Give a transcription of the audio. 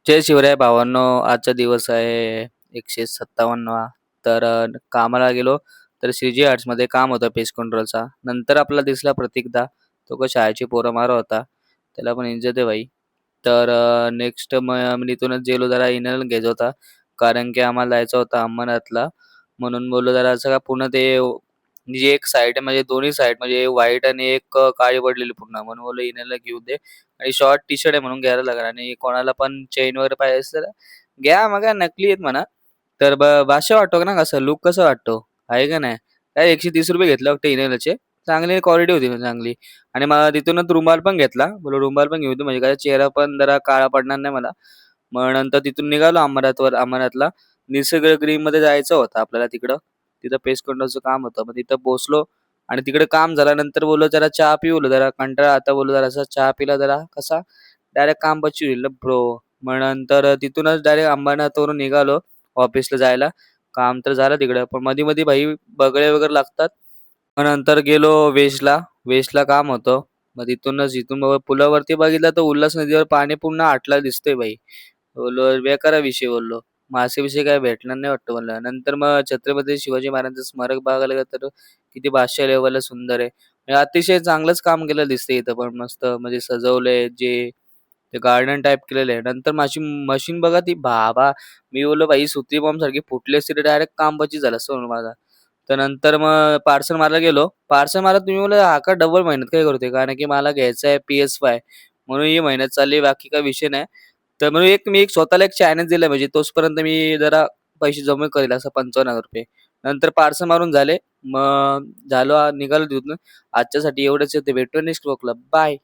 जय शिवराय भावांनो, आजचा दिवस आहे 157वा. तर कामाला गेलो, तर श्रीजी आर्ट्समध्ये काम होतं पेस्ट कंट्रोलचा. नंतर आपल्याला दिसला प्रतीकदा, तो का शाळेची पोरं मारत होता. त्याला पण इज्जत आहे भाई. तर नेक्स्ट मग मी तिथूनच गेलो, जरा इन्हेलर घ्यायचा होता. कारण की आम्हाला जायचं होतं अंबरनाथला. म्हणून बोललो जरा असं का पूर्ण ते जी एक साईड आहे म्हणजे दोन्ही साईड म्हणजे व्हाईट आणि एक काळी पडलेली पूर्ण. म्हणून बोललो इन्हेलर घेऊ दे. आणि शॉर्ट टी शर्ट आहे म्हणून घ्यायला लागला आणि कोणाला पण चेन वगैरे पाहिजे असेल तर घ्या मग काय नकली आहेत म्हणा. तर बादशाह वाटतो का ना कसं लुक कसं वाटतो आहे का नाही. काय ₹130 घेतले फक्त इनेलचे. चांगली क्वालिटी होती म्हणजे चांगली. आणि मला तिथूनच रुमाल पण घेतला. बोललो रुमाल पण घेऊ दे म्हणजे काय चेहरा पण जरा काळा पडणार नाही मला. मग नंतर तिथून निघालो अंबरनाथला. निसर्गगृहमध्ये जायचं होतं आपल्याला तिकडं. तिथं पेस्ट कंट्रोलचं काम होतं. मग तिथं पोहोचलो आणि तिकडे काम झाल्यानंतर बोललो जरा चहा पिऊ बोललो जरा कंटाळा आता बोललो जरासा चहा पिला जरा कसा डायरेक्ट काम पची होईल ब्रो. मग नंतर तिथूनच डायरेक्ट अंबरनाथवरून निघालो ऑफिसला जायला. काम तर झालं तिकडं पण मध्ये-मध्ये भाई बगळे वगैरे लागतात. मग नंतर गेलो वेशला. वेशला काम होतं. मग तिथूनच इथून मग पुलावरती बघितलं तर उल्हास नदीवर पाणी पूर्ण आटला दिसतोय भाई. बोललो बेकार विषय बोललो. मासे-बिसे काय भेटणार नाही वाटतं मला. नंतर मग छत्रपती शिवाजी महाराजांचं स्मारक बघायला गेलं तर किती 500 लेव्हलला सुंदर आहे. म्हणजे अतिशय चांगलंच काम केलेलं दिसतंय इथं पण मस्त म्हणजे सजवलंय जे ते गार्डन टाइप केलेलं आहे. नंतर माझी मशीन बघा ती बाबा मी बोललो भाई सुतली बॉम्ब सारखी फुटली असती तर डायरेक्ट काम बची झालं असतं म्हणून माझा. तर नंतर मग पार्सल मारायला गेलो. पार्सल मारत तुम्ही बोलला हा का डबल मेहनत काय करतोय? कारण की मला घ्यायचं आहे PS5 म्हणून ही मेहनत चालली बाकी काही विषय नाही. तर म्हणून मी एक स्वतःला एक चॅलेंज दिलं म्हणजे तोपर्यंत मी जरा पैसे जमा करेल असं ₹55,000. नंतर पार्सल मारून झाले. मग झालो निघालो तिथून. आजच्यासाठी एवढंच आहे. ते भेटू नेक्स्ट ब्लॉगला. बाय.